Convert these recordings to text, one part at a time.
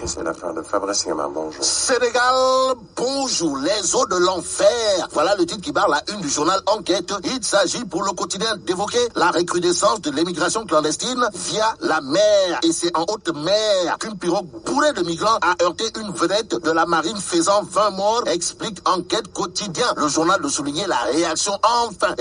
C'est l'affaire de Fabrice Ngama, bonjour. Sénégal, bonjour, les eaux de l'enfer. Voilà le titre qui barre la une du journal Enquête. Il s'agit pour le quotidien d'évoquer la recrudescence de l'émigration clandestine via la mer. Et c'est en haute mer qu'une pirogue bourrée de migrants a heurté une vedette de la marine faisant 20 morts, explique Enquête quotidien. Le journal de souligner la réaction enfin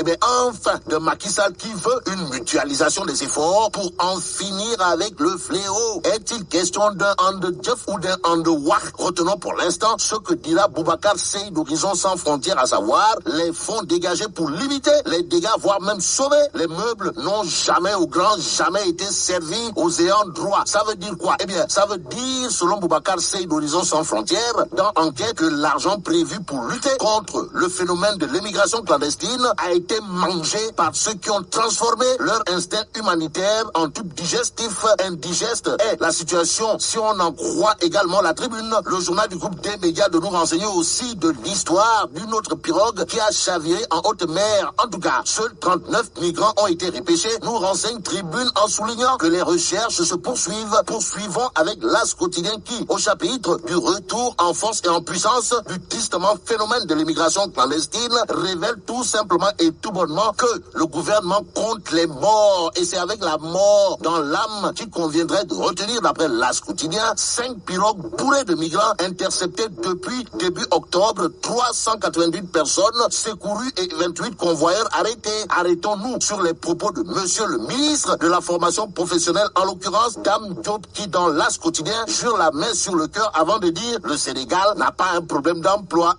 de Macky Sall qui veut une mutualisation des efforts pour en finir avec le fléau. Est-il question d'un Andejef ou d'un Andewak? Retenons pour l'instant ce que dira Boubacar Seye d'Horizon Sans Frontières, à savoir les fonds dégagés pour limiter les dégâts, voire même sauver les meubles, n'ont jamais au grand jamais été servis aux ayants droit. Ça veut dire quoi? Eh bien, ça veut dire, selon Boubacar Seye d'Horizon Sans Frontières, dans Enquête, que l'argent prévu pour lutter contre le phénomène de l'émigration clandestine a été mangé par ceux qui ont transformé leur instinct humanitaire en tube digestif indigeste. Et la situation, si on en croit également la Tribune, le journal du groupe des médias, de nous renseigner aussi de l'histoire d'une autre pirogue qui a chaviré en haute mer. En tout cas, seuls 39 migrants ont été repêchés, nous renseigne Tribune en soulignant que les recherches se poursuivent. Poursuivons avec l'As quotidien qui, au chapitre du retour en force et en puissance du tristement phénomène de l'immigration clandestine, révèle tout simplement et tout bonnement que le gouvernement compte les morts. Et c'est avec la mort dans l'âme qu'il conviendrait de retenir, d'après l'As quotidien, 5 pirogues bourrées de migrants interceptées depuis début octobre, 388 personnes secourues et 28 convoyeurs arrêtés. Arrêtons-nous sur les propos de monsieur le ministre de la formation professionnelle, en l'occurrence Dame Diop, qui dans l'As quotidien jure la main sur le cœur avant de dire le Sénégal n'a pas un problème d'emploi.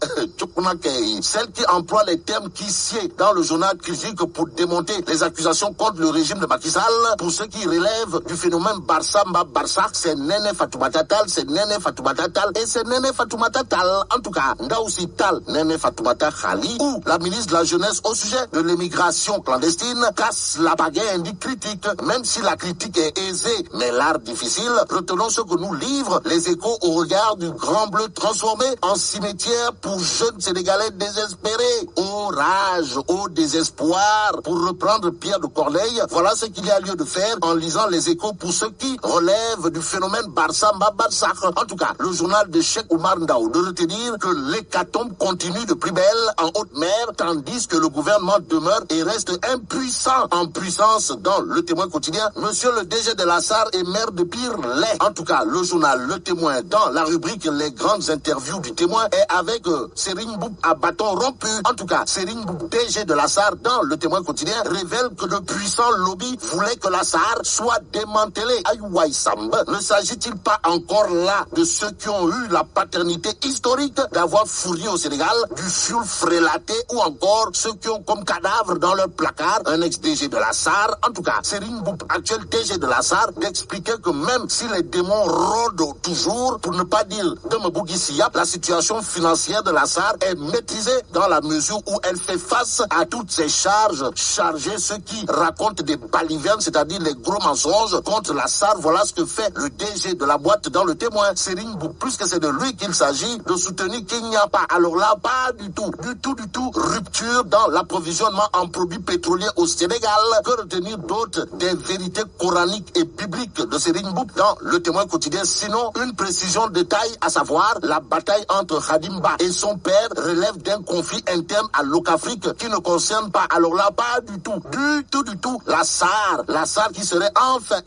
Celle qui emploie les termes qui sied dans le journal critique pour démonter les accusations contre le régime de Macky Sall. Pour ceux qui relèvent du phénomène Barça-Mba Barça, c'est Nene Fatoumata Tal, c'est Nene Fatoumata Tal et c'est Nene Fatoumata Tal. En tout cas, Ndaoussi Tal, Nene Fatoumata Khali, ou la ministre de la Jeunesse au sujet de l'émigration clandestine, casse la pagaie, indique critique. Même si la critique est aisée, mais l'art difficile, retenons ce que nous livrent les Échos au regard du Grand Bleu transformé en cimetière pour jeunes Sénégalais désespérés. Au rage, au désespoir, pour reprendre Pierre de Corneille, voilà ce qu'il y a lieu de faire en lisant les Échos pour ceux qui relèvent du phénomène Barça-Mba Barça. En tout cas, le journal de Cheikh Oumar Ndao de retenir que l'hécatombe continue de plus belle en haute mer, tandis que le gouvernement demeure et reste impuissant en puissance. Dans le Témoin quotidien, monsieur le DG de la SAR est maire de Pire-Lait. En tout cas, le journal Le Témoin, dans la rubrique Les grandes interviews du Témoin, est avec Serigne Mboup à bâton rompu. En tout cas, Serigne Mboup, DG de la SAR, dans le Témoin quotidien, révèle que de puissants lobbies voulaient que la SAR soit démantelée. Aïouaï Samba, ne s'agit-il pas encore là de ceux qui ont eu la paternité historique d'avoir fourni au Sénégal du fioul frélaté, ou encore ceux qui ont comme cadavre dans leur placard un ex-DG de la SAR? En tout cas, Serigne Mboup, actuel DG de la SAR, d'expliquer que même si les démons rôdent toujours, pour ne pas dire de Mbougi Siap, la situation financière de la SAR est maîtrisée dans la mesure où elle fait face à toutes ces charges chargées, ceux qui racontent des balivernes, c'est-à-dire les gros mensonges contre la SAR. Voilà ce que fait le DG de la boîte dans le Témoin, Serigne Mboup, plus que c'est de lui qu'il s'agit, de soutenir qu'il n'y a pas, alors là, pas du tout, rupture dans l'approvisionnement en produits pétroliers au Sénégal. Que retenir d'autres des vérités coraniques et bibliques de Serigne Mboup dans le Témoin quotidien? Sinon, une précision de taille, à savoir la bataille entre Khadimba et son père relève d'un conflit interne à l'Ocafrique qui ne concerne pas, alors là, pas du tout, la SAR qui serait enfin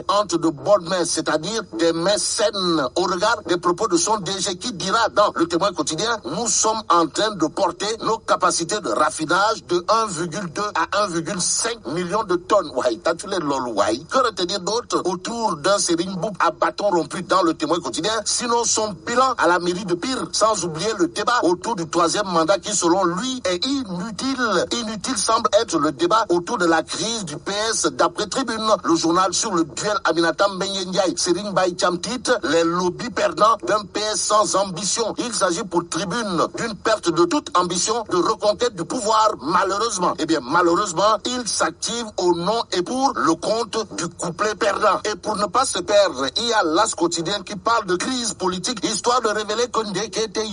entre de bonnes mains, c'est-à-dire des mains saines, au regard des propos de son DG qui dira dans le Témoin quotidien: nous sommes en train de porter nos capacités de raffinage de 1,2 à 1,5 million de tonnes. Que retenir d'autre autour d'un Serigne Mboup à bâton rompu dans le Témoin quotidien? Sinon, son bilan à la mairie de Pire, sans oublier le débat autour du troisième mandat qui, selon lui, est inutile. Inutile semble être le débat autour de la crise du PS d'après Tribune. Le journal sur le duel Aminata Mbengue Ndiaye, Serigne Mbaye Thiam titre: les lobbies perdants d'un PS sans ambition. Il s'agit pour Tribune d'une perte de toute ambition de reconquête du pouvoir. Malheureusement, il s'active au nom et pour le compte du couplet perdant. Et pour ne pas se perdre, il y a l'As quotidien qui parle de crise politique, histoire de révéler que Ndekete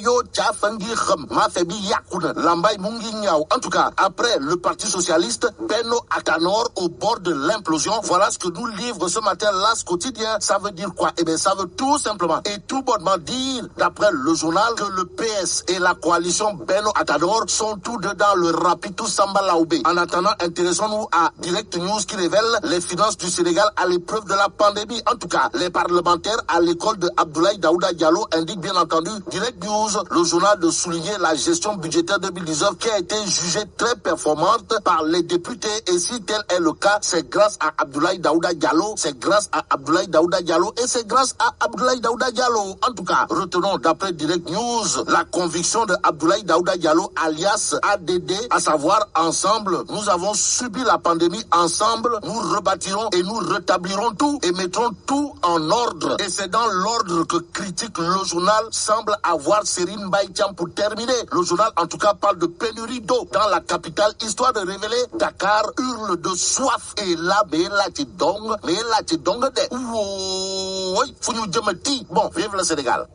yo Tchafangi Kham Mafebi Yakuna Lambay Mungi Niao. En tout cas, après le Parti Socialiste, Benno Atanor au bord de l'implosion. Voilà ce que nous livre ce matin quotidien, l'As quotidien. Ça veut dire quoi? Eh bien, ça veut tout simplement et tout bonnement dire, d'après le journal, que le PS et la coalition Beno Atador sont tous deux dans le Rapitou Samba Laoubé. En attendant, intéressons-nous à Direct News qui révèle les finances du Sénégal à l'épreuve de la pandémie. En tout cas, les parlementaires à l'école de Abdoulaye Daouda Diallo indiquent bien entendu Direct News, le journal, de souligner la gestion budgétaire 2019 qui a été jugée très performante par les députés. Et si tel est le cas, c'est grâce à Abdoulaye Daouda Diallo, c'est grâce à Abdoulaye Daouda Diallo et c'est grâce à Abdoulaye Daouda Diallo. En tout cas, retenons d'après Direct News la conviction de Abdoulaye Daouda Diallo alias ADD, à savoir ensemble, nous avons subi la pandémie, ensemble, nous rebâtirons et nous rétablirons tout et mettrons tout en ordre. Et c'est dans l'ordre que critique le journal, semble avoir Serine Baïtiam pour terminer. Le journal, en tout cas, parle de pénurie d'eau dans la capitale, histoire de révéler Dakar hurle de soif. Et là, mais là, tu donnes de. Oui, faut nous dire, bon, vive le Sénégal.